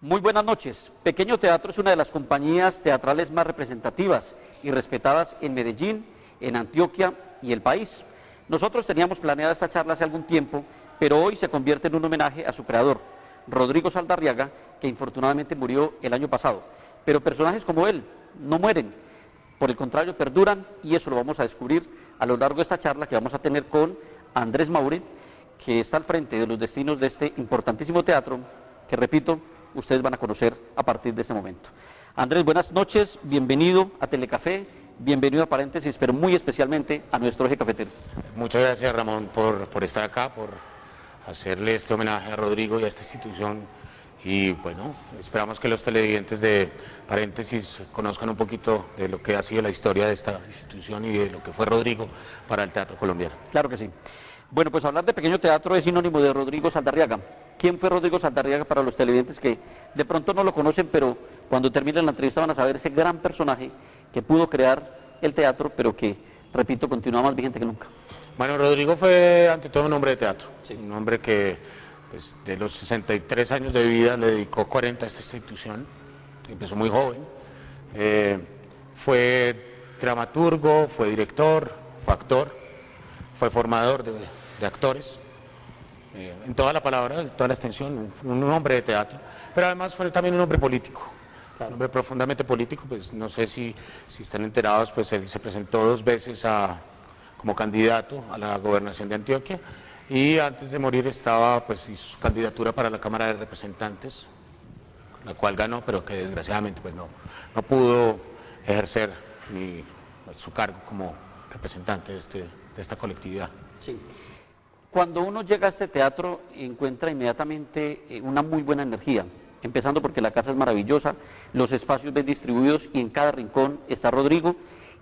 Muy buenas noches. Pequeño Teatro es una de las compañías teatrales más representativas y respetadas en Medellín, en Antioquia y el país. Nosotros teníamos planeada esta charla hace algún tiempo, pero hoy se convierte en un homenaje a su creador, Rodrigo Saldarriaga, que infortunadamente murió el año pasado. Pero personajes como él no mueren, por el contrario perduran, y eso lo vamos a descubrir a lo largo de esta charla que vamos a tener con Andrés Maure, que está al frente de los destinos de este importantísimo teatro, que repito, ustedes van a conocer a partir de este momento. Andrés, buenas noches, bienvenido a Telecafé, bienvenido a Paréntesis, pero muy especialmente a nuestro eje cafetero. Muchas gracias, Ramón, por estar acá, por hacerle este homenaje a Rodrigo y a esta institución. Y bueno, esperamos que los televidentes de Paréntesis conozcan un poquito de lo que ha sido la historia de esta institución y de lo que fue Rodrigo para el teatro colombiano. Claro que sí. Bueno, pues hablar de Pequeño Teatro es sinónimo de Rodrigo Saldarriaga. ¿Quién fue Rodrigo Saldarriaga para los televidentes que de pronto no lo conocen, pero cuando terminen la entrevista van a saber ese gran personaje que pudo crear el teatro, pero que, repito, continúa más vigente que nunca? Bueno, Rodrigo fue ante todo un hombre de teatro, Sí. un hombre que pues, de los 63 años de vida le dedicó 40 a esta institución, empezó muy joven, fue dramaturgo, fue director, fue actor, fue formador de actores, en toda la palabra, en toda la extensión, un hombre de teatro, pero además fue también un hombre político. Un hombre profundamente político, pues no sé si están enterados, pues él se presentó 2 veces como candidato a la gobernación de Antioquia, y antes de morir estaba, pues hizo su candidatura para la Cámara de Representantes, la cual ganó, pero que desgraciadamente pues no pudo ejercer su cargo como representante de esta colectividad. Sí. Cuando uno llega a este teatro encuentra inmediatamente una muy buena energía, empezando porque la casa es maravillosa, los espacios bien distribuidos y en cada rincón está Rodrigo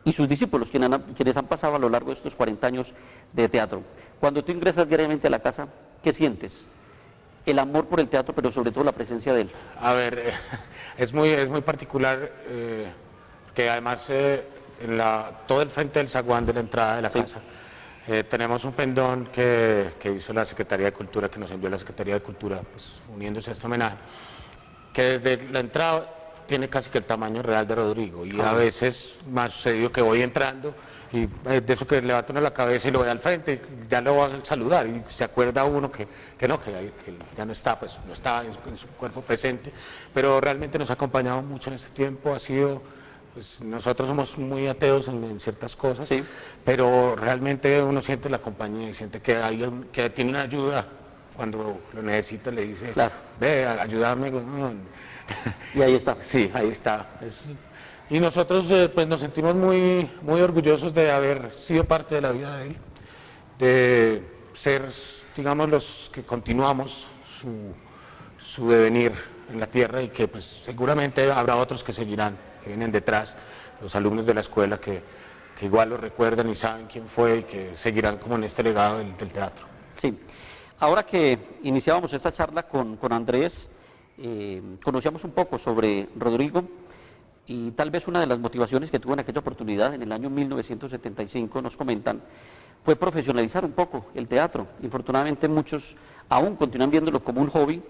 y sus discípulos, quienes han pasado a lo largo de estos 40 años de teatro. Cuando tú ingresas diariamente a la casa, ¿qué sientes? El amor por el teatro, pero sobre todo la presencia de él. A ver, es muy particular, que además todo el frente del zaguán de la entrada de la casa, tenemos un pendón que hizo la Secretaría de Cultura, que nos envió la Secretaría de Cultura, pues, uniéndose a este homenaje, que desde la entrada tiene casi que el tamaño real de Rodrigo, y a veces me ha sucedido que voy entrando y de eso que levanto uno la cabeza y lo voy al frente, ya lo van a saludar y se acuerda uno que ya no está, pues no está en su cuerpo presente, pero realmente nos ha acompañado mucho en este tiempo, ha sido, pues nosotros somos muy ateos en ciertas cosas, Sí. pero realmente uno siente la compañía y siente que tiene una ayuda cuando lo necesita, le dice, Claro. ve, ayúdame. Y ahí está. Sí, ahí está. Y nosotros pues nos sentimos muy orgullosos de haber sido parte de la vida de él, de ser, digamos, los que continuamos su devenir en la tierra, y que pues seguramente habrá otros que seguirán, que vienen detrás, los alumnos de la escuela que igual lo recuerdan y saben quién fue y que seguirán como en este legado del teatro. Sí. Ahora que iniciábamos esta charla con Andrés, conocíamos un poco sobre Rodrigo, y tal vez una de las motivaciones que tuvo en aquella oportunidad, en el año 1975, nos comentan, fue profesionalizar un poco el teatro. Infortunadamente muchos aún continúan viéndolo como un hobby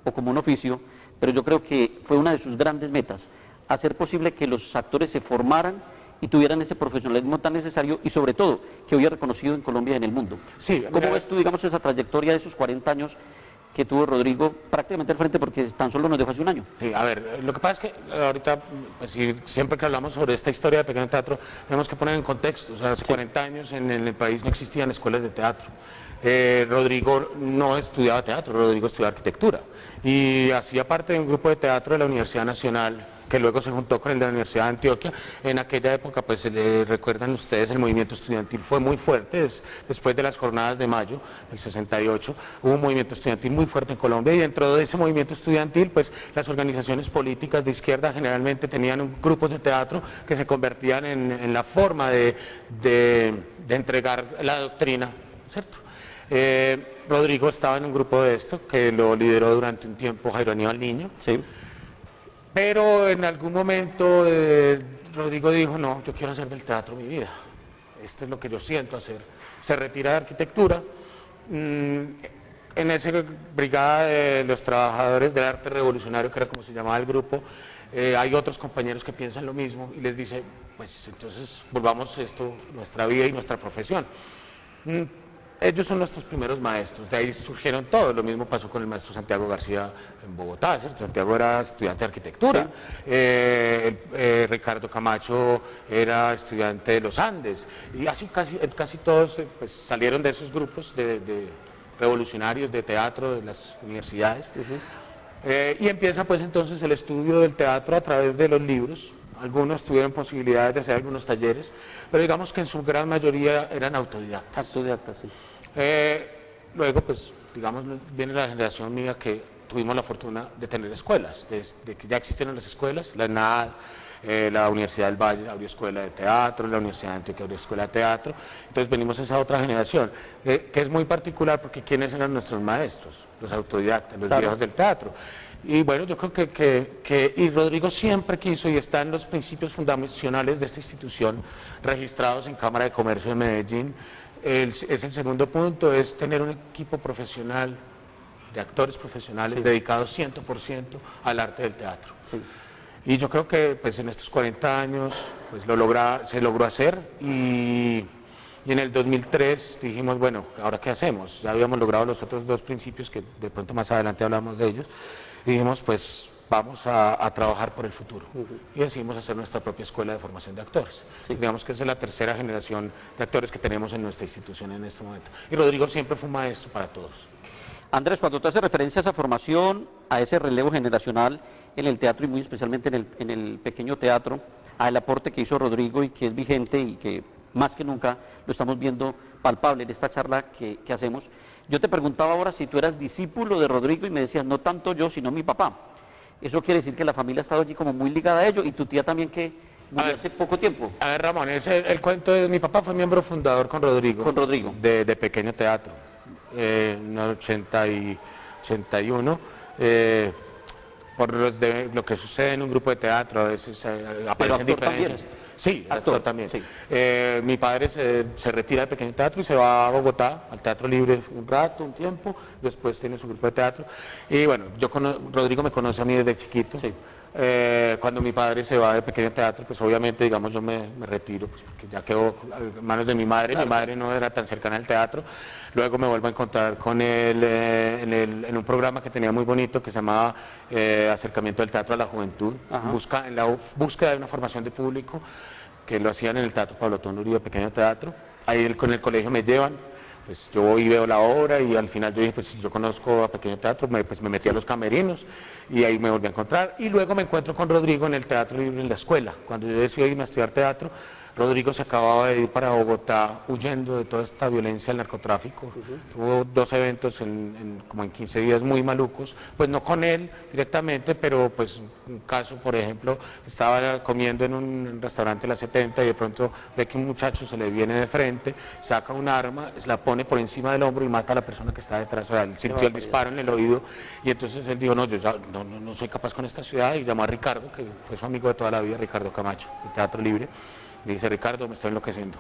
o como un oficio, pero yo creo que fue una de sus grandes metas, hacer posible que los actores se formaran y tuvieran ese profesionalismo tan necesario, y sobre todo, que hoy es reconocido en Colombia y en el mundo. Sí, ¿Cómo ves tú, digamos, esa trayectoria de esos 40 años que tuvo Rodrigo prácticamente al frente, porque tan solo nos dejó hace un año? Sí, a ver, lo que pasa es que ahorita, pues, siempre que hablamos sobre esta historia de Pequeño Teatro, tenemos que poner en contexto. O sea, hace 40 años en el país no existían escuelas de teatro. Rodrigo no estudiaba teatro, Rodrigo estudiaba arquitectura, y hacía parte de un grupo de teatro de la Universidad Nacional, que luego se juntó con el de la Universidad de Antioquia. En aquella época, pues recuerdan ustedes, el movimiento estudiantil fue muy fuerte. Después de las jornadas de mayo del 68, hubo un movimiento estudiantil muy fuerte en Colombia, y dentro de ese movimiento estudiantil, pues las organizaciones políticas de izquierda generalmente tenían grupos de teatro que se convertían en la forma de entregar la doctrina, ¿cierto? Rodrigo estaba en un grupo de esto, que lo lideró durante un tiempo Jairo Aníbal Niño. Sí. Pero en algún momento Rodrigo dijo, no, yo quiero hacer del teatro mi vida, esto es lo que yo siento hacer. Se retira de arquitectura, en esa brigada de los trabajadores del arte revolucionario, que era como se llamaba el grupo, hay otros compañeros que piensan lo mismo y les dice, pues entonces volvamos esto, nuestra vida y nuestra profesión. Ellos son nuestros primeros maestros, de ahí surgieron todos. Lo mismo pasó con el maestro Santiago García en Bogotá, ¿cierto? Santiago era estudiante de arquitectura, sí. Ricardo Camacho era estudiante de los Andes, y así casi todos pues, salieron de esos grupos de revolucionarios de teatro de las universidades. Y empieza pues entonces el estudio del teatro a través de los libros. Algunos tuvieron posibilidades de hacer algunos talleres, pero digamos que en su gran mayoría eran autodidactas. Autodidactas, sí. Luego, pues, digamos, viene la generación mía que tuvimos la fortuna de tener escuelas, de que ya existieron las escuelas, la ENAD, la Universidad del Valle abrió escuela de teatro, la Universidad de Antioquia abrió escuela de teatro, entonces venimos a esa otra generación, que es muy particular porque ¿quiénes eran nuestros maestros? Los autodidactas, los viejos del teatro. Y bueno, yo creo y Rodrigo siempre quiso, y está en los principios fundacionales de esta institución, registrados en Cámara de Comercio de Medellín, es el segundo punto, es tener un equipo profesional, de actores profesionales, sí, dedicados 100% al arte del teatro. Sí. Y yo creo que pues, en estos 40 años pues, se logró hacer, y en el 2003 dijimos, bueno, ¿ahora qué hacemos? Ya habíamos logrado los otros dos principios, que de pronto más adelante hablamos de ellos, y dijimos, pues vamos a trabajar por el futuro. Y decidimos hacer nuestra propia escuela de formación de actores. Sí. Digamos que esa es la tercera generación de actores que tenemos en nuestra institución en este momento. Y Rodrigo siempre fue un maestro para todos. Andrés, cuando tú haces referencia a esa formación, a ese relevo generacional en el teatro y muy especialmente en el pequeño teatro, al aporte que hizo Rodrigo y que es vigente y que más que nunca lo estamos viendo palpable en esta charla que hacemos, yo te preguntaba ahora si tú eras discípulo de Rodrigo y me decías, no tanto yo, sino mi papá. Eso quiere decir que la familia ha estado allí como muy ligada a ello, y tu tía también, que murió hace poco tiempo. A ver, Ramón, el cuento de mi papá fue miembro fundador con Rodrigo. Con Rodrigo. De Pequeño Teatro, en el 81. Por lo que sucede en un grupo de teatro, a veces aparecen diferencias. También. Sí, actor también. Sí. Mi padre se retira de Pequeño Teatro y se va a Bogotá, al Teatro Libre, un rato, un tiempo, después tiene su grupo de teatro. Y bueno, Rodrigo me conoce a mí desde chiquito. Sí. Cuando mi padre se va de Pequeño Teatro, pues obviamente, digamos, yo me retiro, pues, porque ya quedó en manos de mi madre. Claro. Mi madre no era tan cercana al teatro. Luego me vuelvo a encontrar con él en un programa que tenía muy bonito que se llamaba Acercamiento del Teatro a la Juventud, en la búsqueda de una formación de público, que lo hacían en el Teatro Pablo Otón Uribe, Pequeño Teatro. Ahí con el colegio me llevan. Pues yo voy y veo la obra, y al final yo dije, pues si yo conozco a Pequeño Teatro, pues me metí a los camerinos y ahí me volví a encontrar. Y luego me encuentro con Rodrigo en el Teatro Libre en la escuela. Cuando yo decidí irme a estudiar teatro, Rodrigo se acababa de ir para Bogotá huyendo de toda esta violencia del narcotráfico. Tuvo dos eventos como en 15 días muy malucos, pues no con él directamente, pero pues un caso, por ejemplo, estaba comiendo en un restaurante de la 70 y de pronto ve que un muchacho se le viene de frente, saca un arma, la pone por encima del hombro y mata a la persona que está detrás. O sea, él sintió el disparo en el oído, y entonces él dijo, no, yo ya no soy capaz con esta ciudad, y llamó a Ricardo, que fue su amigo de toda la vida, Ricardo Camacho, del Teatro Libre. Le dice, Ricardo, me estoy enloqueciendo.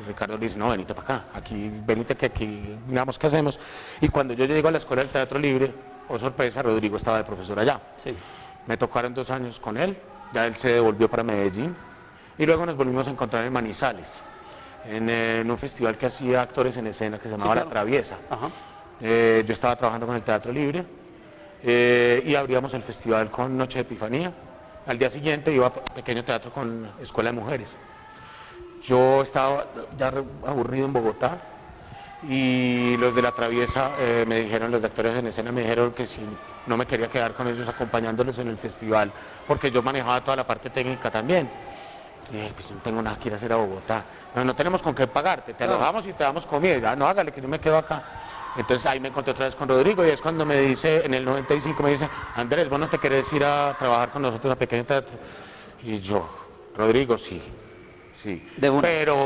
Y Ricardo le dice, no, venite para acá, venite que aquí miramos qué hacemos. Y cuando yo llego a la Escuela del Teatro Libre, oh sorpresa, Rodrigo estaba de profesor allá. Sí. Me tocaron 2 años con él, ya él se devolvió para Medellín, y luego nos volvimos a encontrar en Manizales, en un festival que hacía actores en escena que se llamaba La Traviesa. Yo estaba trabajando con el Teatro Libre, y abríamos el festival con Noche de Epifanía. Al día siguiente iba a Pequeño Teatro con Escuela de Mujeres. Yo estaba ya aburrido en Bogotá, y los de La Traviesa me dijeron, los de actores en escena me dijeron que si no me quería quedar con ellos acompañándolos en el festival, porque yo manejaba toda la parte técnica también. Y dije, pues no tengo nada que ir a hacer a Bogotá. No tenemos con qué pagarte, te alojamos y te damos comida. No, hágale que yo me quedo acá. Entonces ahí me encontré otra vez con Rodrigo, y es cuando me dice, en el 95 me dice, Andrés, ¿vos no te querés ir a trabajar con nosotros a Pequeño Teatro? Y yo, Rodrigo, sí.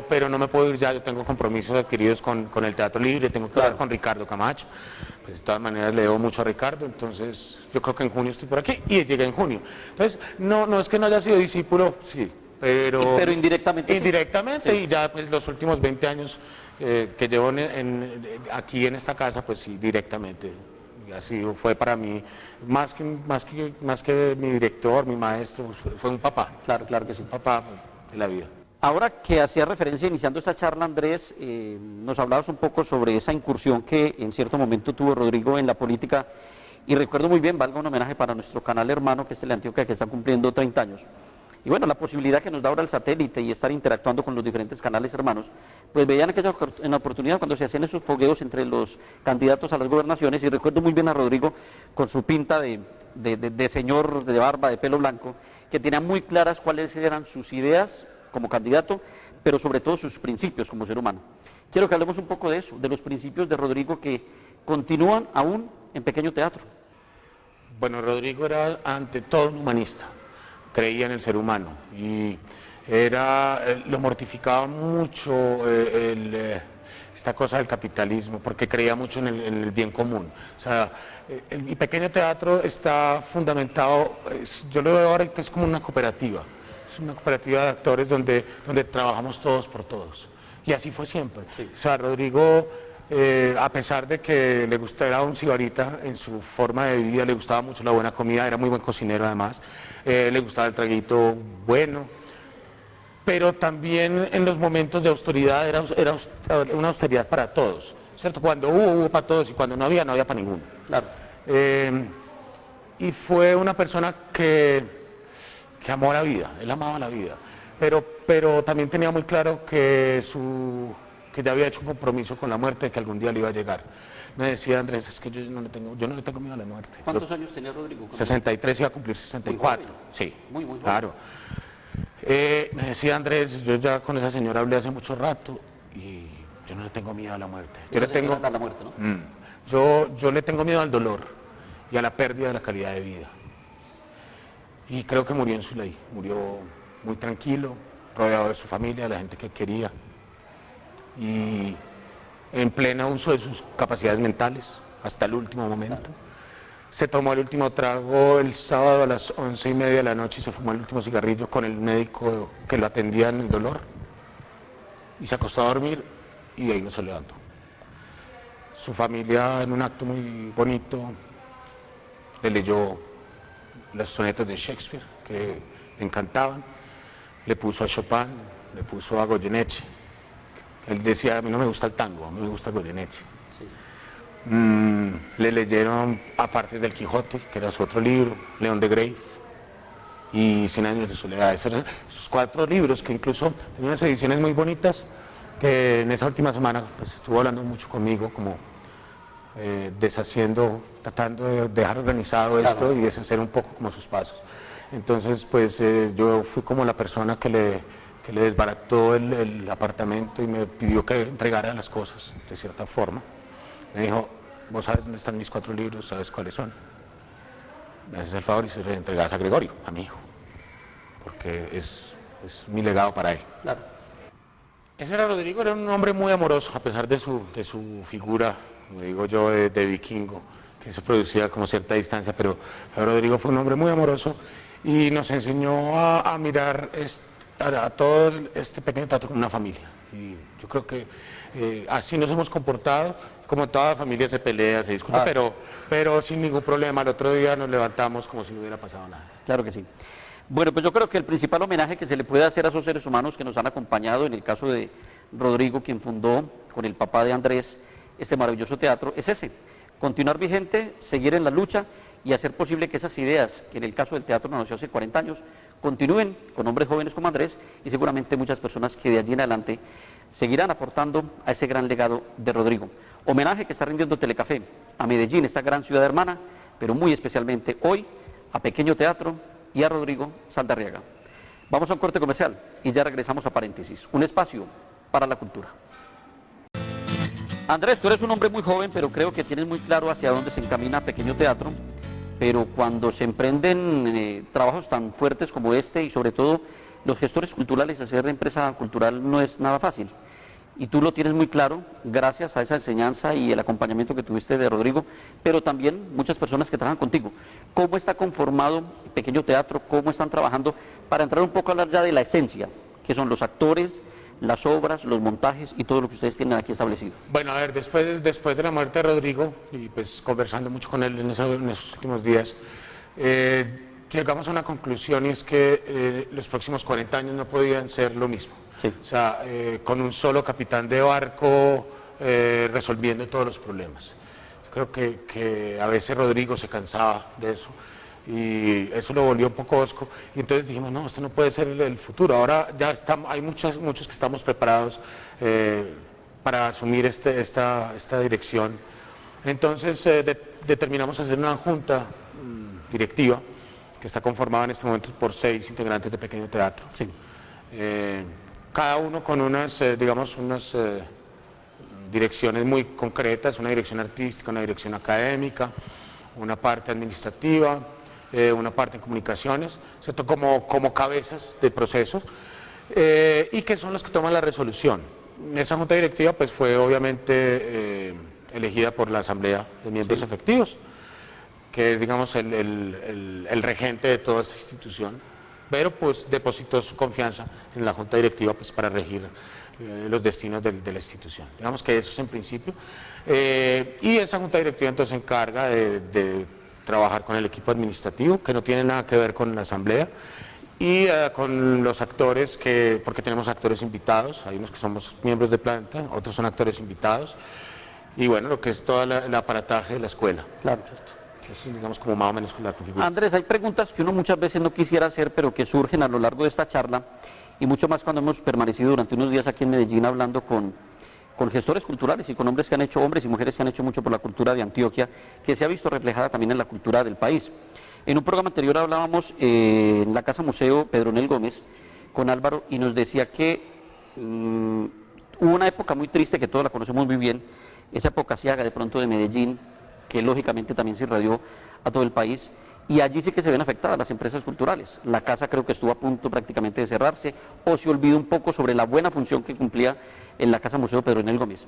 Pero no me puedo ir ya, yo tengo compromisos adquiridos con el Teatro Libre, tengo que hablar con Ricardo Camacho. Pues de todas maneras le debo mucho a Ricardo, entonces yo creo que en junio estoy por aquí, y llegué en junio. Entonces, no es que no haya sido discípulo, sí, pero indirectamente. Indirectamente, sí. Y ya pues los últimos 20 años que llevo aquí en esta casa, pues sí, directamente. Y así fue para mí, más que mi director, mi maestro, fue un papá. Claro, claro que sí. Un papá de la vida. Ahora que hacía referencia iniciando esta charla, Andrés, nos hablabas un poco sobre esa incursión que en cierto momento tuvo Rodrigo en la política, y recuerdo muy bien, valga un homenaje para nuestro canal hermano, que es Teleantioquia, que está cumpliendo 30 años. Y bueno, la posibilidad que nos da ahora el satélite y estar interactuando con los diferentes canales hermanos, pues veían aquella en la oportunidad cuando se hacían esos fogueos entre los candidatos a las gobernaciones, y recuerdo muy bien a Rodrigo con su pinta de señor de barba, de pelo blanco, que tenía muy claras cuáles eran sus ideas como candidato, pero sobre todo sus principios como ser humano. Quiero que hablemos un poco de eso, de los principios de Rodrigo que continúan aún en Pequeño Teatro. Bueno, Rodrigo era ante todo un humanista, creía en el ser humano y lo mortificaba mucho esta cosa del capitalismo, porque creía mucho en el bien común. O sea, mi Pequeño Teatro está fundamentado, yo lo veo ahora que es como una cooperativa. Es una cooperativa de actores donde trabajamos todos por todos. Y así fue siempre. Sí. O sea, Rodrigo, a pesar de que le gustaba, era un sibarita en su forma de vida, le gustaba mucho la buena comida, era muy buen cocinero además, le gustaba el traguito bueno, pero también en los momentos de austeridad era una austeridad para todos, ¿cierto? Cuando hubo para todos, y cuando no había para ninguno. Claro. Y fue una persona que amó la vida, él amaba la vida, pero también tenía muy claro que ya había hecho un compromiso con la muerte, de que algún día le iba a llegar. Me decía, Andrés, es que yo no le tengo miedo a la muerte. ¿Cuántos años tenía Rodrigo? 63, iba a cumplir 64. Sí, muy joven. Claro. Me decía, Andrés, yo ya con esa señora hablé hace mucho rato y yo no le tengo miedo a la muerte. Yo le tengo a la muerte, ¿no? Yo le tengo miedo al dolor y a la pérdida de la calidad de vida. Y creo que murió en su ley, murió muy tranquilo, rodeado de su familia, de la gente que quería, y en pleno uso de sus capacidades mentales, hasta el último momento. Se tomó el último trago el sábado a las 11:30 de la noche y se fumó el último cigarrillo con el médico que lo atendía en el dolor, y se acostó a dormir y de ahí no se levantó. Su familia, en un acto muy bonito, le leyó los sonetos de Shakespeare, que le encantaban, le puso a Chopin, le puso a Goyeneche. Él decía, a mí no me gusta el tango, a mí me gusta Goyeneche. Sí. Le leyeron a partes del Quijote, que era su otro libro, León de Grave, y 100 años de soledad. Esos 4 libros, que incluso tenían unas ediciones muy bonitas, que en esa última semana pues, estuvo hablando mucho conmigo, como tratando de dejar organizado esto y deshacer un poco como sus pasos. Entonces, pues yo fui como la persona que le desbarató el apartamento y me pidió que entregara las cosas de cierta forma. Me dijo, vos sabes dónde están mis 4 libros, sabes cuáles son. Me haces el favor y se los entregas a Gregorio, a mi hijo, porque es mi legado para él. Claro. Ese era Rodrigo, era un hombre muy amoroso, a pesar de su figura, como digo yo, de vikingo, que se producía como cierta distancia, pero Rodrigo fue un hombre muy amoroso y nos enseñó a mirar a todo este Pequeño Teatro como una familia. Y yo creo que así nos hemos comportado, como toda familia se pelea, se discute, pero sin ningún problema. El otro día nos levantamos como si no hubiera pasado nada. Claro que sí. Bueno, pues yo creo que el principal homenaje que se le puede hacer a esos seres humanos que nos han acompañado, en el caso de Rodrigo, quien fundó con el papá de Andrés este maravilloso teatro, es ese: continuar vigente, seguir en la lucha y hacer posible que esas ideas, que en el caso del teatro nació hace 40 años, continúen con hombres jóvenes como Andrés y seguramente muchas personas que de allí en adelante seguirán aportando a ese gran legado de Rodrigo. Homenaje que está rindiendo Telecafé a Medellín, esta gran ciudad hermana, pero muy especialmente hoy a Pequeño Teatro y a Rodrigo Saldarriaga. Vamos a un corte comercial y ya regresamos a Paréntesis, un espacio para la cultura. Andrés, tú eres un hombre muy joven, pero creo que tienes muy claro hacia dónde se encamina Pequeño Teatro, pero cuando se emprenden trabajos tan fuertes como este, y sobre todo los gestores culturales, hacer empresa cultural no es nada fácil. Y tú lo tienes muy claro, gracias a esa enseñanza y el acompañamiento que tuviste de Rodrigo, pero también muchas personas que trabajan contigo. ¿Cómo está conformado Pequeño Teatro? ¿Cómo están trabajando? Para entrar un poco a hablar ya de la esencia, que son los actores, las obras, los montajes y todo lo que ustedes tienen aquí establecido? Bueno, a ver, después de la muerte de Rodrigo, y pues conversando mucho con él en esos últimos días, llegamos a una conclusión, y es que los próximos 40 años no podían ser lo mismo. Sí. O sea, con un solo capitán de barco resolviendo todos los problemas. Creo que a veces Rodrigo se cansaba de eso y eso lo volvió un poco hosco, y entonces dijimos, no, esto no puede ser el futuro. Ahora ya hay muchos que estamos preparados para asumir esta dirección. Entonces determinamos hacer una junta directiva que está conformada en este momento por 6 integrantes de Pequeño Teatro. Sí. Cada uno con unas, digamos, unas direcciones muy concretas, una dirección artística, una dirección académica, una parte administrativa, una parte en comunicaciones, ¿cierto? Como cabezas de proceso, y que son los que toman la resolución. Esa junta directiva pues fue obviamente elegida por la asamblea de miembros efectivos, que es, digamos, el regente de toda esta institución, pero pues depositó su confianza en la junta directiva pues para regir los destinos de la institución. Digamos que eso es en principio. Y esa junta directiva entonces se encarga de trabajar con el equipo administrativo, que no tiene nada que ver con la asamblea, y con los actores, porque tenemos actores invitados, hay unos que somos miembros de planta, otros son actores invitados, y bueno, lo que es todo el aparataje de la escuela. Claro. Eso es, digamos, como más o menos la configuración. Andrés, hay preguntas que uno muchas veces no quisiera hacer, pero que surgen a lo largo de esta charla, y mucho más cuando hemos permanecido durante unos días aquí en Medellín hablando con gestores culturales y con hombres y mujeres que han hecho mucho por la cultura de Antioquia, que se ha visto reflejada también en la cultura del país. En un programa anterior hablábamos en la Casa Museo Pedronel Gómez con Álvaro, y nos decía que hubo una época muy triste que todos la conocemos muy bien, esa época ciaga de pronto de Medellín, que lógicamente también se irradió a todo el país, y allí sí que se ven afectadas las empresas culturales. La casa creo que estuvo a punto prácticamente de cerrarse, o se olvidó un poco sobre la buena función que cumplía en la Casa Museo Pedronel Gómez.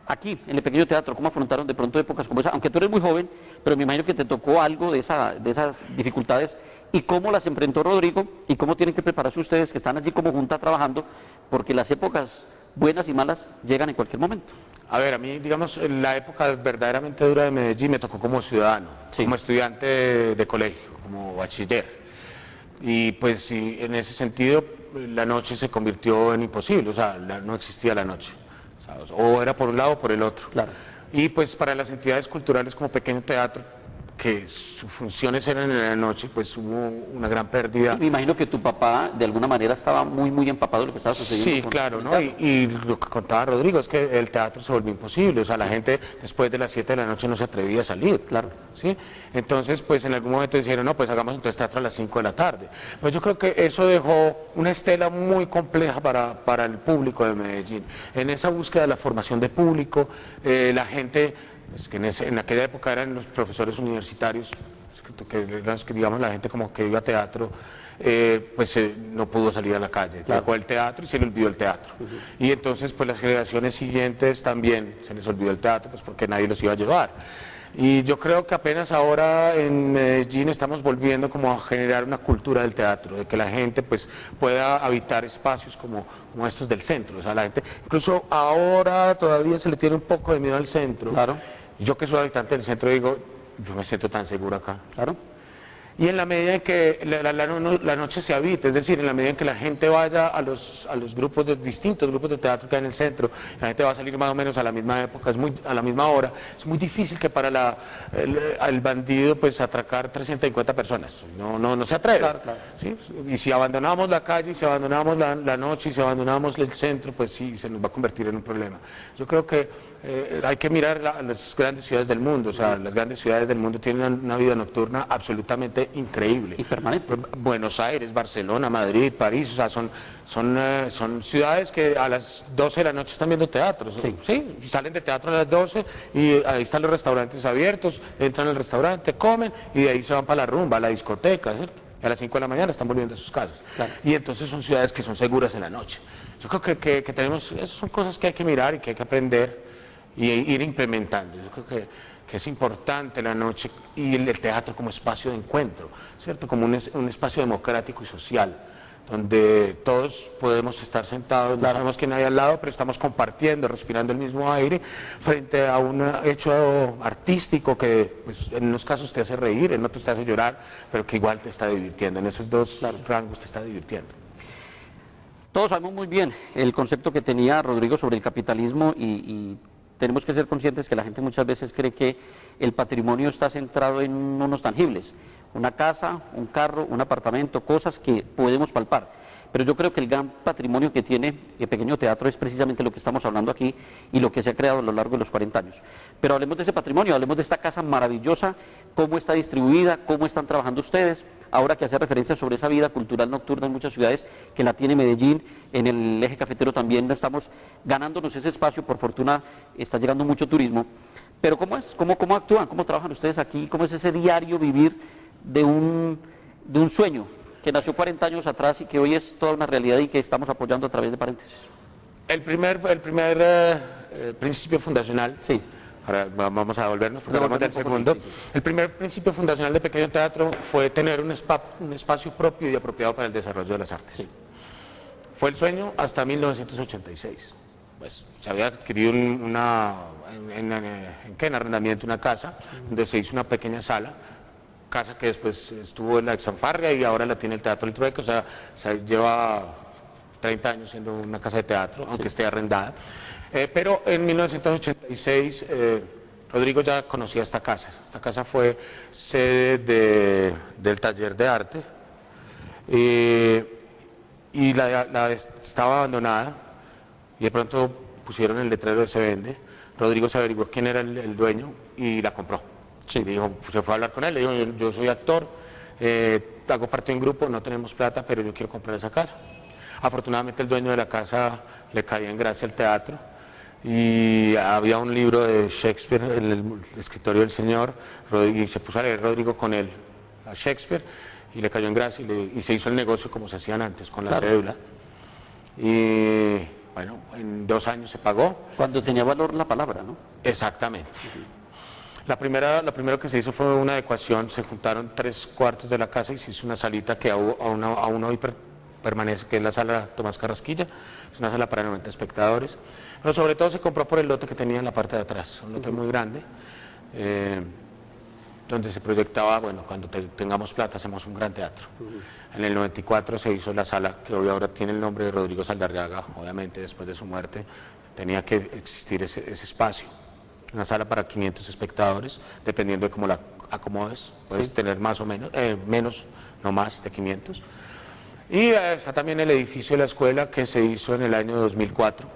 Aquí, en el Pequeño Teatro, ¿cómo afrontaron de pronto épocas como esa? Aunque tú eres muy joven, pero me imagino que te tocó algo de esas dificultades, y cómo las enfrentó Rodrigo, y cómo tienen que prepararse ustedes que están allí como junta trabajando, porque las épocas buenas y malas llegan en cualquier momento. A ver, a mí, digamos, la época verdaderamente dura de Medellín me tocó como ciudadano, Sí. como estudiante de colegio, como bachiller. Y pues sí, en ese sentido la noche se convirtió en imposible, o sea, no existía la noche, ¿sabes? O era por un lado o por el otro. Claro. Y pues para las entidades culturales como Pequeño Teatro, que sus funciones eran en la noche, pues hubo una gran pérdida. Me imagino que tu papá de alguna manera estaba muy empapado de lo que estaba sucediendo. Sí, claro, ¿no? Y lo que contaba Rodrigo es que el teatro se volvió imposible, o sea, la gente después de las 7 de la noche no se atrevía a salir. Claro. ¿Sí? Entonces, pues en algún momento dijeron, no, pues hagamos entonces teatro a las 5 de la tarde. Pues yo creo que eso dejó una estela muy compleja para el público de Medellín. En esa búsqueda de la formación de público, la gente, pues, que en aquella época eran los profesores universitarios, que digamos la gente como que iba a teatro, pues no pudo salir a la calle, Claro. dejó el teatro y se le olvidó el teatro. Y entonces pues las generaciones siguientes también se les olvidó el teatro, pues porque nadie los iba a llevar. Y yo creo que apenas ahora en Medellín estamos volviendo como a generar una cultura del teatro, de que la gente pues pueda habitar espacios como estos del centro. O sea, la gente, incluso ahora todavía se le tiene un poco de miedo al centro. Claro. Yo que soy habitante del centro digo, yo me siento tan seguro acá. Claro. Y en la medida en que la noche se habita, es decir, en la medida en que la gente vaya a los grupos distintos grupos de teatro que hay en el centro, la gente va a salir más o menos a la misma época, a la misma hora, es muy difícil que para el bandido pues atracar 350 personas, no se atreve. Claro, claro. ¿Sí? Y si abandonamos la calle, y si abandonamos la noche, y si abandonamos el centro, pues sí, se nos va a convertir en un problema. Yo creo que hay que mirar las grandes ciudades del mundo, o sea, las grandes ciudades del mundo tienen una vida nocturna absolutamente increíble. Y permanente. Buenos Aires, Barcelona, Madrid, París, o sea, son ciudades que a las 12 de la noche están viendo teatro. Sí, salen de teatro a las 12 y ahí están los restaurantes abiertos, entran al restaurante, comen y de ahí se van para la rumba, a la discoteca, ¿cierto? A las 5 de la mañana están volviendo a sus casas. Claro. Y entonces son ciudades que son seguras en la noche. Yo creo que tenemos, esas son cosas que hay que mirar y que hay que aprender y ir implementando. Yo creo que es importante la noche y el teatro como espacio de encuentro, ¿cierto? Como un espacio democrático y social, donde todos podemos estar sentados, no sabemos quién hay al lado, pero estamos compartiendo, respirando el mismo aire, frente a un hecho artístico que pues, en unos casos te hace reír, en otros te hace llorar, pero que igual te está divirtiendo, en esos dos rangos te está divirtiendo. Todos sabemos muy bien el concepto que tenía Rodrigo sobre el capitalismo y tenemos que ser conscientes que la gente muchas veces cree que el patrimonio está centrado en unos tangibles, una casa, un carro, un apartamento, cosas que podemos palpar. Pero yo creo que el gran patrimonio que tiene el Pequeño Teatro es precisamente lo que estamos hablando aquí y lo que se ha creado a lo largo de los 40 años. Pero hablemos de ese patrimonio, hablemos de esta casa maravillosa, cómo está distribuida, cómo están trabajando ustedes. Ahora que hace referencia sobre esa vida cultural nocturna en muchas ciudades, que la tiene Medellín, en el eje cafetero también estamos ganándonos ese espacio, por fortuna está llegando mucho turismo. Pero ¿cómo es? ¿Cómo actúan? ¿Cómo trabajan ustedes aquí? ¿Cómo es ese diario vivir de un sueño que nació 40 años atrás y que hoy es toda una realidad y que estamos apoyando a través de Paréntesis? El primer principio fundacional, sí. Ahora vamos a volvernos porque hablamos del segundo. Sí. El primer principio fundacional de Pequeño Teatro fue tener un espacio propio y apropiado para el desarrollo de las artes. Sí. Fue el sueño hasta 1986. Pues se había adquirido en arrendamiento una casa donde se hizo una pequeña sala, casa que después estuvo en la Exanfarria y ahora la tiene el Teatro El Trueque, o sea, lleva 30 años siendo una casa de teatro, aunque esté arrendada. Pero en 1986 Rodrigo ya conocía esta casa. Esta casa fue sede del taller de arte y estaba abandonada y de pronto pusieron el letrero de se vende. Rodrigo se averiguó quién era el dueño y la compró. Sí. Dijo, se fue a hablar con él, le dijo, yo soy actor, hago parte de un grupo, no tenemos plata, pero yo quiero comprar esa casa. Afortunadamente el dueño de la casa le caía en gracia el teatro y había un libro de Shakespeare en el escritorio del señor y se puso a leer Rodrigo con él a Shakespeare y le cayó en gracia y se hizo el negocio como se hacían antes, con la cédula. Y bueno, en 2 años se pagó. Cuando tenía valor la palabra, ¿no? Exactamente. Lo primero que se hizo fue una adecuación, se juntaron 3 cuartos de la casa y se hizo una salita que aún hoy permanece, que es la sala Tomás Carrasquilla, es una sala para 90 espectadores, pero sobre todo se compró por el lote que tenía en la parte de atrás, un lote muy grande, donde se proyectaba, bueno, cuando tengamos plata hacemos un gran teatro. En el 94 se hizo la sala que hoy ahora tiene el nombre de Rodrigo Saldarriaga, obviamente después de su muerte tenía que existir ese espacio. Una sala para 500 espectadores, dependiendo de cómo la acomodes, puedes tener más o menos, menos, no más de 500. Y está también el edificio de la escuela que se hizo en el año 2004,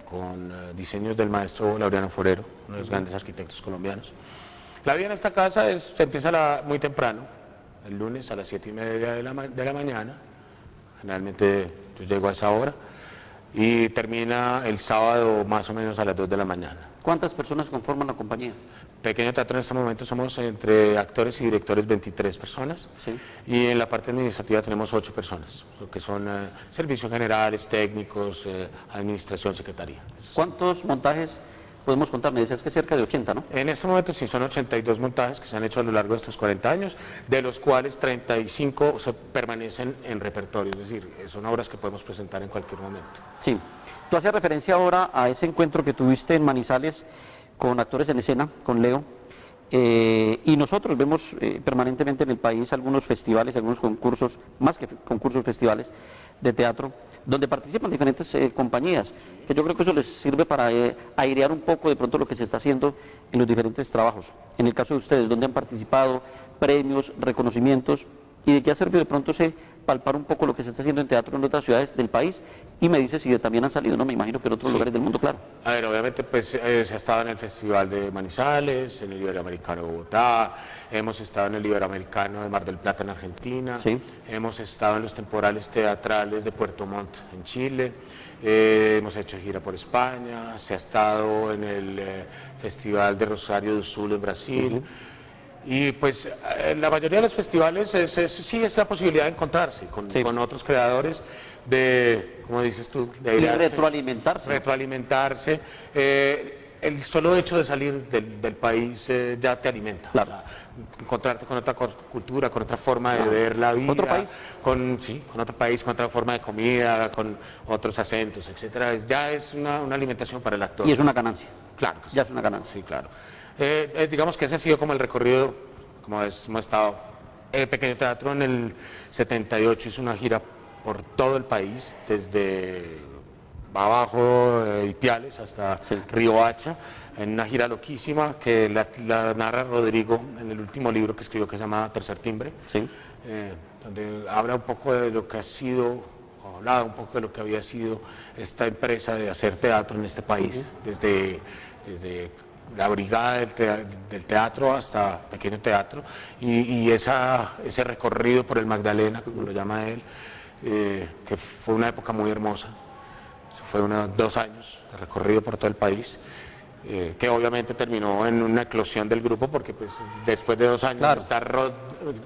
con diseños del maestro Laureano Forero, uno de los grandes arquitectos colombianos. La vida en esta casa se empieza muy temprano, el lunes a las 7:30 de la mañana, generalmente yo llego a esa hora, y termina el sábado más o menos a las 2 de la mañana. ¿Cuántas personas conforman la compañía? Pequeño Teatro en este momento somos entre actores y directores 23 personas. Sí. Y en la parte administrativa tenemos 8 personas, lo que son servicios generales, técnicos, administración, secretaría. ¿Cuántos montajes podemos contar? Me decías que cerca de 80, ¿no? En este momento sí son 82 montajes que se han hecho a lo largo de estos 40 años, de los cuales 35 permanecen en repertorio, es decir, son obras que podemos presentar en cualquier momento. Sí. Tú hacías referencia ahora a ese encuentro que tuviste en Manizales con actores en escena, con Leo, y nosotros vemos permanentemente en el país algunos festivales, algunos concursos, más que concursos, festivales de teatro, donde participan diferentes compañías, que yo creo que eso les sirve para airear un poco de pronto lo que se está haciendo en los diferentes trabajos. En el caso de ustedes, ¿dónde han participado? Premios, reconocimientos, y de qué ha servido de pronto palpar un poco lo que se está haciendo en teatro en otras ciudades del país, y me dice si también han salido, no me imagino que en otros lugares del mundo, claro. A ver, obviamente pues se ha estado en el Festival de Manizales, en el Iberoamericano de Bogotá, hemos estado en el Iberoamericano de Mar del Plata en Argentina, hemos estado en los temporales teatrales de Puerto Montt en Chile, hemos hecho gira por España, se ha estado en el Festival de Rosario do Sul en Brasil. Y pues en la mayoría de los festivales sí es la posibilidad de encontrarse con otros creadores, de, como dices tú, de retroalimentarse. Retroalimentarse. el solo hecho de salir del país ya te alimenta. Claro. O sea, encontrarte con otra cultura, con otra forma de ver la vida. ¿Otro país? Sí, con otro país, con otra forma de comida, con otros acentos, etcétera. Ya es una alimentación para el actor. Y es una ganancia. Claro que sí. Ya es una ganancia. Sí, claro. Digamos que ese ha sido como el recorrido, como hemos estado. El Pequeño Teatro en el 78 hizo una gira por todo el país, desde abajo, Ipiales, hasta Sí. Riohacha, en una gira loquísima que la narra Rodrigo en el último libro que escribió, que se llama Tercer Timbre, Sí. donde habla un poco de lo que ha sido, o hablaba un poco de lo que había sido esta empresa de hacer teatro en este país, desde la brigada del teatro hasta Pequeño Teatro, y ese recorrido por el Magdalena, como lo llama él, que fue una época muy hermosa. Eso fue unos 2 años de recorrido por todo el país, que obviamente terminó en una eclosión del grupo, porque pues, después de 2 años Claro. de estar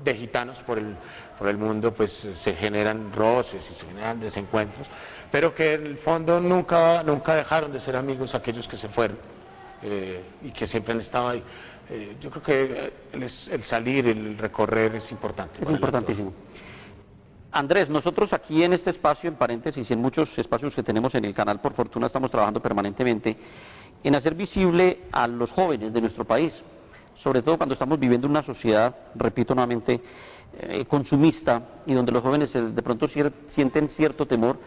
de gitanos por el mundo, pues se generan roces y se generan desencuentros, pero que en el fondo nunca dejaron de ser amigos aquellos que se fueron. Y que siempre han estado ahí. Yo creo que el salir, el recorrer es importante. Es importantísimo. Andrés, nosotros aquí en este espacio, en paréntesis, y en muchos espacios que tenemos en el canal, por fortuna estamos trabajando permanentemente en hacer visible a los jóvenes de nuestro país, sobre todo cuando estamos viviendo una sociedad, repito nuevamente, consumista, y donde los jóvenes de pronto sienten cierto temor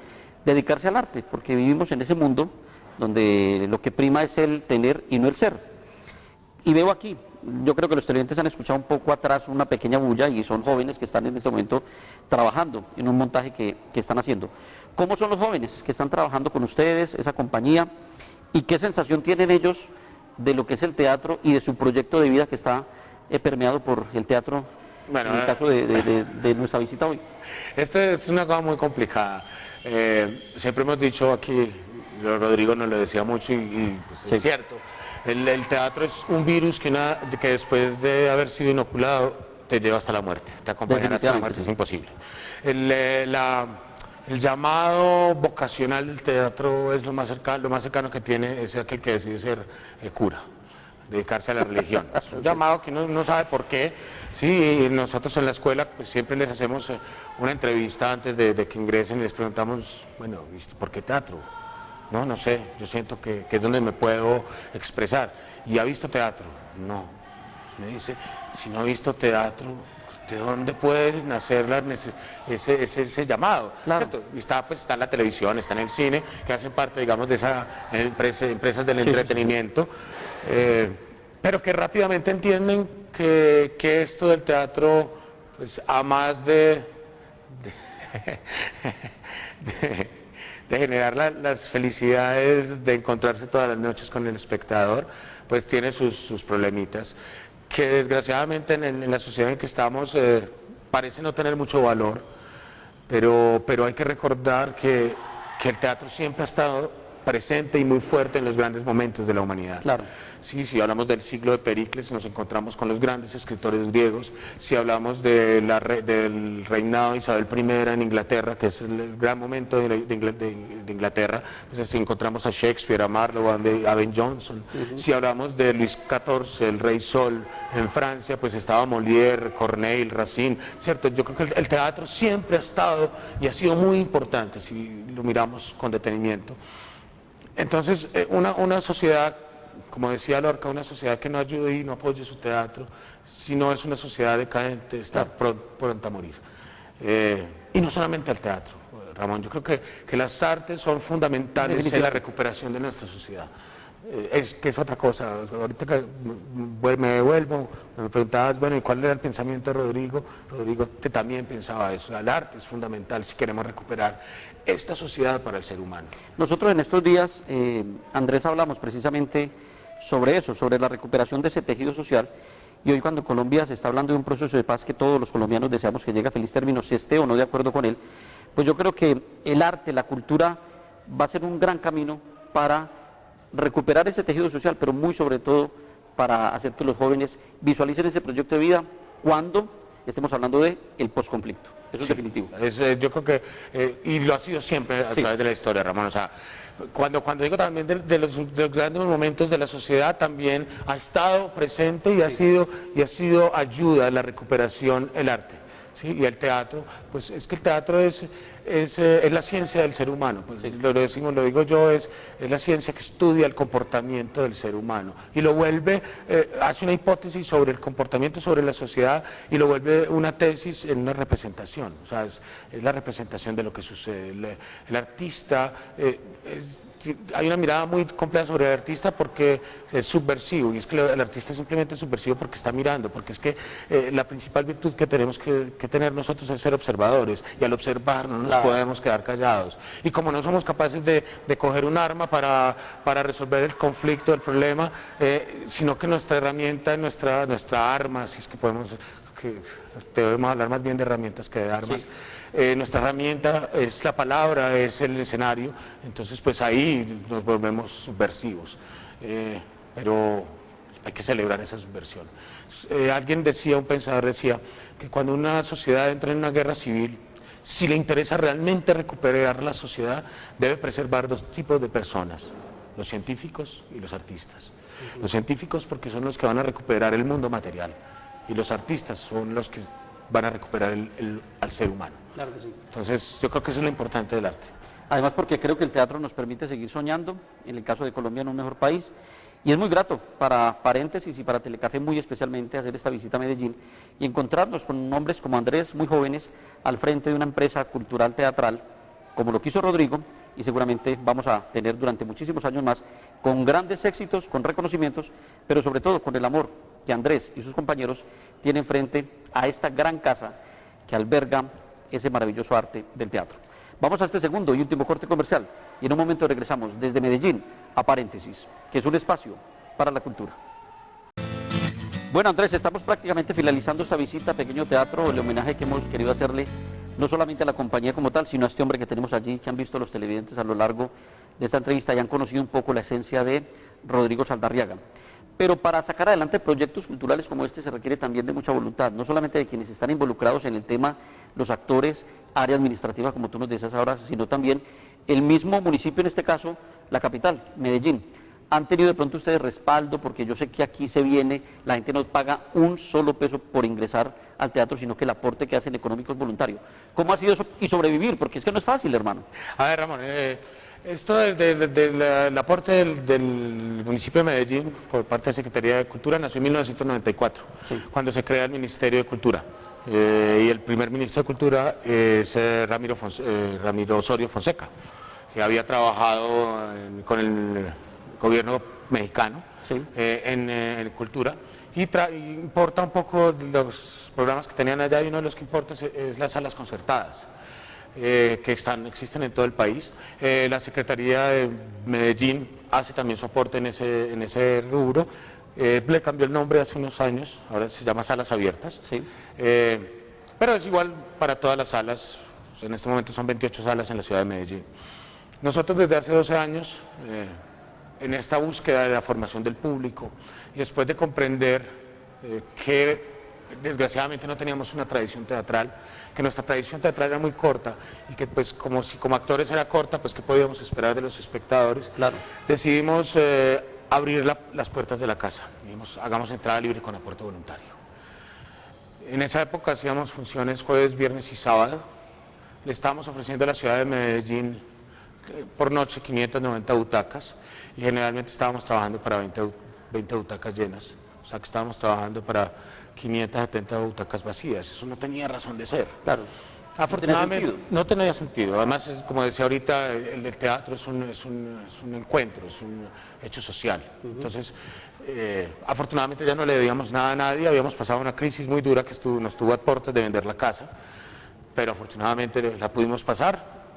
de dedicarse al arte, porque vivimos en ese mundo donde lo que prima es el tener y no el ser. Y veo aquí, yo creo que los televidentes han escuchado un poco atrás una pequeña bulla, y son jóvenes que están en este momento trabajando en un montaje que están haciendo. ¿Cómo son los jóvenes que están trabajando con ustedes, esa compañía, y qué sensación tienen ellos de lo que es el teatro y de su proyecto de vida que está permeado por el teatro, Bueno, en el caso de nuestra visita hoy? Esta es una cosa muy complicada. Siempre hemos dicho aquí, Rodrigo nos lo decía mucho, y pues Sí. es cierto. El teatro es un virus que después de haber sido inoculado te lleva hasta la muerte, te acompañará hasta la muerte, es imposible. El llamado vocacional del teatro es lo más cercano que tiene, es aquel que decide ser cura, dedicarse a la religión. Es un llamado que uno no sabe por qué. Sí, nosotros en la escuela pues, siempre les hacemos una entrevista antes de que ingresen y les preguntamos, bueno, ¿por qué teatro? No sé, yo siento que es donde me puedo expresar. ¿Y ha visto teatro? No. Me dice, si no ha visto teatro, ¿de dónde puede nacer ese llamado? Claro. ¿Cierto? Y está en la televisión, está en el cine, que hacen parte, digamos, de esas empresas del entretenimiento, pero que rápidamente entienden que esto del teatro, pues, a más de generar las felicidades de encontrarse todas las noches con el espectador, pues tiene sus problemitas, que desgraciadamente en la sociedad en que estamos parece no tener mucho valor, pero hay que recordar que el teatro siempre ha estado presente y muy fuerte en los grandes momentos de la humanidad. Claro. Sí, si hablamos del siglo de Pericles, nos encontramos con los grandes escritores griegos. Si hablamos del reinado de Isabel I en Inglaterra, que es el gran momento de Inglaterra, pues encontramos a Shakespeare, a Marlowe, a Ben Jonson. Si hablamos de Luis XIV, el Rey Sol, en Francia, pues estaba Molière, Corneille, Racine, ¿cierto? Yo creo que el teatro siempre ha estado y ha sido muy importante, si lo miramos con detenimiento. Entonces, una sociedad, como decía Lorca, una sociedad que no ayude y no apoye su teatro, si no es una sociedad decadente, está pronta a morir. Y no solamente el teatro, Ramón, yo creo que las artes son fundamentales en la recuperación de nuestra sociedad. Que es otra cosa. Ahorita que me devuelvo, me preguntabas, bueno, ¿y cuál era el pensamiento de Rodrigo? Rodrigo también pensaba eso. El arte es fundamental si queremos recuperar esta sociedad para el ser humano. Nosotros en estos días, Andrés, hablamos precisamente sobre eso, sobre la recuperación de ese tejido social, y hoy cuando Colombia se está hablando de un proceso de paz que todos los colombianos deseamos que llegue a feliz término, si esté o no de acuerdo con él, pues yo creo que el arte, la cultura, va a ser un gran camino para recuperar ese tejido social, pero muy sobre todo para hacer que los jóvenes visualicen ese proyecto de vida cuando estemos hablando de el posconflicto. eso es Sí, definitivo. yo creo que, y lo ha sido siempre a través de la historia, Ramón. O sea, cuando digo también de los grandes momentos de la sociedad, también ha estado presente y ha sido ayuda a la recuperación el arte. ¿Sí? Y el teatro, pues es que el teatro es la ciencia del ser humano, pues lo decimos, lo digo yo, es la ciencia que estudia el comportamiento del ser humano y lo vuelve, hace una hipótesis sobre el comportamiento, sobre la sociedad y lo vuelve una tesis en una representación, o sea, es la representación de lo que sucede. El artista hay una mirada muy compleja sobre el artista porque es subversivo, y es que el artista es simplemente subversivo porque está mirando, porque es que la principal virtud que tenemos que tener nosotros es ser observadores, y al observar no nos podemos quedar callados. Y como no somos capaces de coger un arma para resolver el conflicto, el problema, sino que nuestra herramienta, nuestra arma, si es que podemos, que debemos hablar más bien de herramientas que de armas, nuestra herramienta es la palabra, es el escenario, entonces pues ahí nos volvemos subversivos, pero hay que celebrar esa subversión. Alguien decía, un pensador decía, que cuando una sociedad entra en una guerra civil, si le interesa realmente recuperar la sociedad, debe preservar dos tipos de personas, los científicos y los artistas. Los científicos porque son los que van a recuperar el mundo material, y los artistas son los que van a recuperar al ser humano. Claro que sí. Entonces, yo creo que eso es lo importante del arte. Además porque creo que el teatro nos permite seguir soñando, en el caso de Colombia, en un mejor país, y es muy grato para Paréntesis y para Telecafé muy especialmente hacer esta visita a Medellín y encontrarnos con hombres como Andrés, muy jóvenes, al frente de una empresa cultural teatral, como lo quiso Rodrigo, y seguramente vamos a tener durante muchísimos años más, con grandes éxitos, con reconocimientos, pero sobre todo con el amor que Andrés y sus compañeros tienen frente a esta gran casa que alberga ese maravilloso arte del teatro. Vamos a este segundo y último corte comercial y en un momento regresamos desde Medellín a Paréntesis, que es un espacio para la cultura. Bueno, Andrés, estamos prácticamente finalizando esta visita a Pequeño Teatro, el homenaje que hemos querido hacerle no solamente a la compañía como tal, sino a este hombre que tenemos allí, que han visto los televidentes a lo largo de esta entrevista y han conocido un poco la esencia de Rodrigo Saldarriaga. Pero para sacar adelante proyectos culturales como este se requiere también de mucha voluntad, no solamente de quienes están involucrados en el tema, los actores, área administrativa, como tú nos decías ahora, sino también el mismo municipio, en este caso, la capital, Medellín. ¿Han tenido de pronto ustedes respaldo? Porque yo sé que aquí se viene, la gente no paga un solo peso por ingresar al teatro, sino que el aporte que hacen económico es voluntario. ¿Cómo ha sido eso? Y sobrevivir, porque es que no es fácil, hermano. A ver, Ramón, esto del aporte del municipio de Medellín por parte de la Secretaría de Cultura nació en 1994, cuando se crea el Ministerio de Cultura. Y el primer ministro de Cultura es Ramiro Osorio Fonseca, que había trabajado con el gobierno mexicano en cultura. Y importa un poco los programas que tenían allá, y uno de los que importa es las salas concertadas. Que existen en todo el país. La Secretaría de Medellín hace también su aporte en ese rubro. Le cambió el nombre hace unos años, ahora se llama Salas Abiertas. Pero es igual para todas las salas, en este momento son 28 salas en la ciudad de Medellín. Nosotros desde hace 12 años, en esta búsqueda de la formación del público, y después de comprender que desgraciadamente no teníamos una tradición teatral, que nuestra tradición teatral era muy corta y que pues como actores era corta, pues qué podíamos esperar de los espectadores. Decidimos abrir las puertas de la casa, dijimos hagamos entrada libre con aporte voluntario. En esa época hacíamos funciones jueves, viernes y sábado, le estábamos ofreciendo a la ciudad de Medellín por noche 590 butacas y generalmente estábamos trabajando para 20 butacas llenas, o sea que estábamos trabajando para 570 butacas vacías. Eso no tenía razón de ser. Claro. Afortunadamente no tenía sentido. Además, como decía ahorita, el teatro es un encuentro, es un hecho social. Entonces, afortunadamente ya no le debíamos nada a nadie. Habíamos pasado una crisis muy dura que nos tuvo a puertas de vender la casa, pero afortunadamente la pudimos pasar.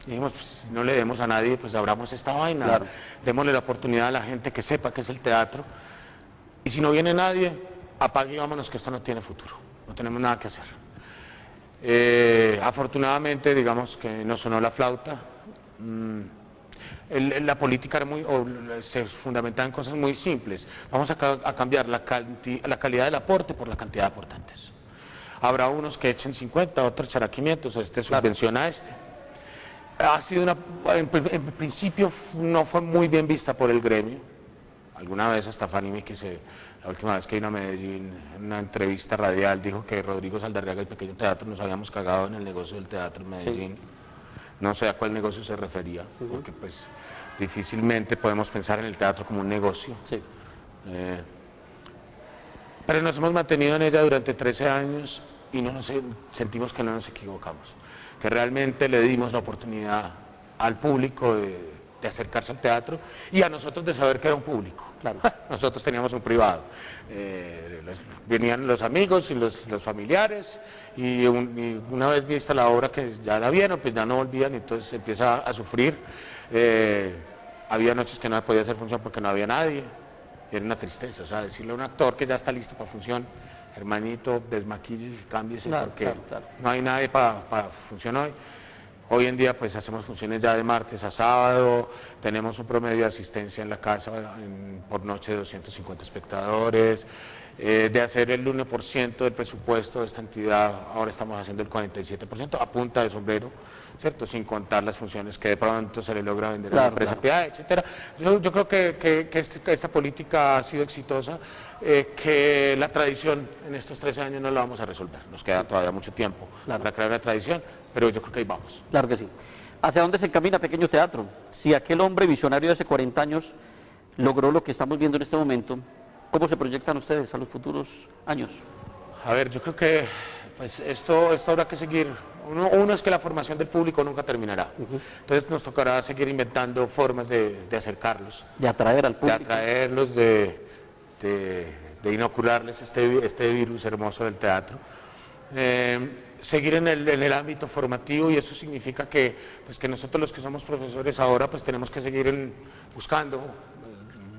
Dijimos, pues, si no le debemos a nadie, pues abramos esta vaina, démosle la oportunidad a la gente que sepa qué es el teatro. Y si no viene nadie, apague y vámonos, que esto no tiene futuro, no tenemos nada que hacer. Afortunadamente, digamos que no sonó la flauta. La política se fundamentaba en cosas muy simples. Vamos a cambiar la calidad del aporte por la cantidad de aportantes. Habrá unos que echen 50, otros echará 500, este subvenciona a este. Ha sido en principio no fue muy bien vista por el gremio. Alguna vez hasta Fanny, la última vez que vino a Medellín, en una entrevista radial, dijo que Rodrigo Saldarriaga y el Pequeño Teatro nos habíamos cagado en el negocio del teatro en Medellín. Sí. No sé a cuál negocio se refería, porque pues difícilmente podemos pensar en el teatro como un negocio. Sí. Pero nos hemos mantenido en ella durante 13 años y sentimos que no nos equivocamos, que realmente le dimos la oportunidad al público de acercarse al teatro y a nosotros de saber que era un público. Claro. Nosotros teníamos un privado. Venían los amigos y los familiares y una vez vista la obra que ya la vieron, pues ya no volvían y entonces empieza a sufrir. Había noches que no podía hacer función porque no había nadie. Y era una tristeza, o sea, decirle a un actor que ya está listo para función, hermanito, desmaquille, cámbiese, claro, porque no hay nadie para función hoy. Hoy en día pues hacemos funciones ya de martes a sábado, tenemos un promedio de asistencia en la casa por noche de 250 espectadores, de hacer el 1% del presupuesto de esta entidad, ahora estamos haciendo el 47% a punta de sombrero, ¿cierto? Sin contar las funciones que de pronto se le logra vender a la empresa privada, etcétera. Yo creo que esta política ha sido exitosa, que la tradición en estos 13 años no la vamos a resolver, nos queda todavía mucho tiempo para crear una tradición, pero yo creo que ahí vamos. Claro que sí. ¿Hacia dónde se encamina Pequeño Teatro? Si aquel hombre visionario de hace 40 años logró lo que estamos viendo en este momento, ¿cómo se proyectan ustedes a los futuros años? A ver, yo creo que pues esto habrá que seguir. Uno es que la formación del público nunca terminará. Entonces nos tocará seguir inventando formas de acercarlos. De atraer al público. De atraerlos, de inocularles este virus hermoso del teatro. Seguir en el ámbito formativo, y eso significa que nosotros los que somos profesores ahora pues tenemos que seguir buscando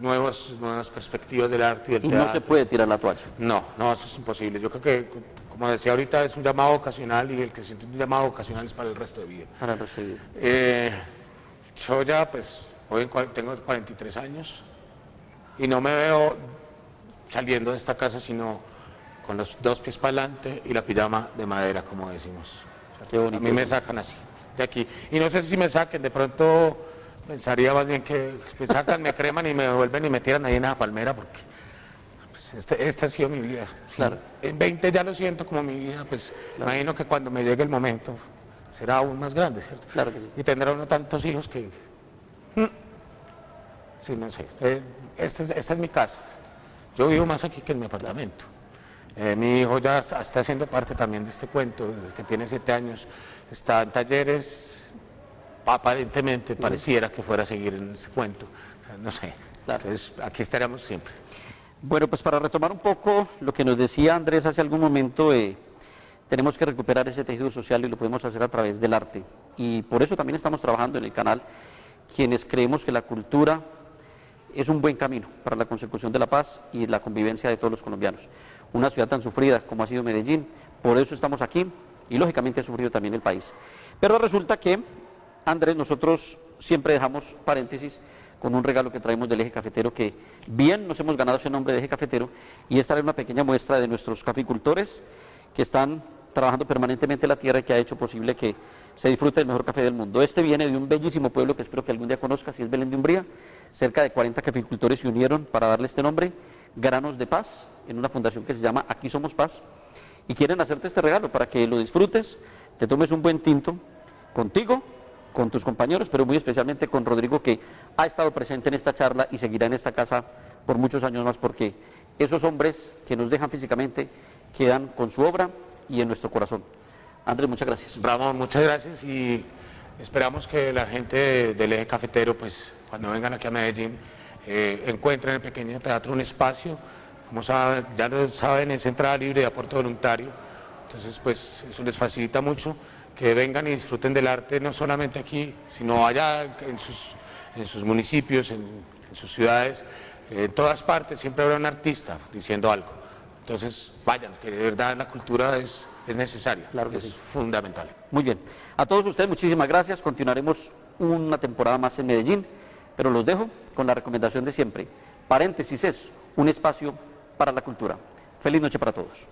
nuevas perspectivas del arte y del teatro. Y no se puede tirar la toalla. No, eso es imposible. Yo creo que, como decía ahorita, es un llamado ocasional y el que siente un llamado ocasional es para el resto de vida. Para el resto de vida. Yo ya pues hoy tengo 43 años y no me veo saliendo de esta casa sino con los 2 pies para adelante y la pijama de madera, como decimos. Qué bonito. A mí me sacan así, de aquí. Y no sé si me saquen, de pronto pensaría más bien que me sacan, me creman y me vuelven y me tiran ahí en esa palmera, porque pues, esta ha sido mi vida. Claro. En 20 ya lo siento como mi vida, pues claro. Imagino que cuando me llegue el momento será aún más grande, ¿cierto? Claro que sí. Y tendrá uno tantos hijos que... Sí, no sé. Esta es mi casa. Yo vivo más aquí que en mi apartamento. Mi hijo ya está haciendo parte también de este cuento, desde que tiene 7 años, está en talleres, aparentemente pareciera que fuera a seguir en ese cuento, no sé, claro. Entonces aquí estaremos siempre. Bueno, pues para retomar un poco lo que nos decía Andrés hace algún momento, tenemos que recuperar ese tejido social y lo podemos hacer a través del arte, y por eso también estamos trabajando en el canal, quienes creemos que la cultura es un buen camino para la consecución de la paz y la convivencia de todos los colombianos. Una ciudad tan sufrida como ha sido Medellín, por eso estamos aquí y lógicamente ha sufrido también el país. Pero resulta que, Andrés, nosotros siempre dejamos paréntesis con un regalo que traemos del Eje Cafetero, que bien nos hemos ganado ese nombre de Eje Cafetero, y esta es una pequeña muestra de nuestros caficultores que están trabajando permanentemente la tierra y que ha hecho posible que se disfrute el mejor café del mundo. Este viene de un bellísimo pueblo que espero que algún día conozcas, y es Belén de Umbría. Cerca de 40 caficultores se unieron para darle este nombre, Granos de Paz, en una fundación que se llama Aquí Somos Paz, y quieren hacerte este regalo para que lo disfrutes, te tomes un buen tinto contigo, con tus compañeros, pero muy especialmente con Rodrigo, que ha estado presente en esta charla y seguirá en esta casa por muchos años más, porque esos hombres que nos dejan físicamente quedan con su obra y en nuestro corazón. Andrés, muchas gracias. Ramón, muchas gracias, y esperamos que la gente del Eje Cafetero, pues cuando vengan aquí a Medellín, encuentren en el Pequeño Teatro un espacio, como saben, ya lo saben, es entrada libre de aporte voluntario, entonces pues eso les facilita mucho que vengan y disfruten del arte, no solamente aquí, sino allá en sus municipios, en sus ciudades, en todas partes siempre habrá un artista diciendo algo. Entonces vayan, que de verdad la cultura es necesaria, claro que es sí. fundamental. Muy bien, a todos ustedes muchísimas gracias, continuaremos una temporada más en Medellín, pero los dejo con la recomendación de siempre. Paréntesis es un espacio para la cultura. Feliz noche para todos.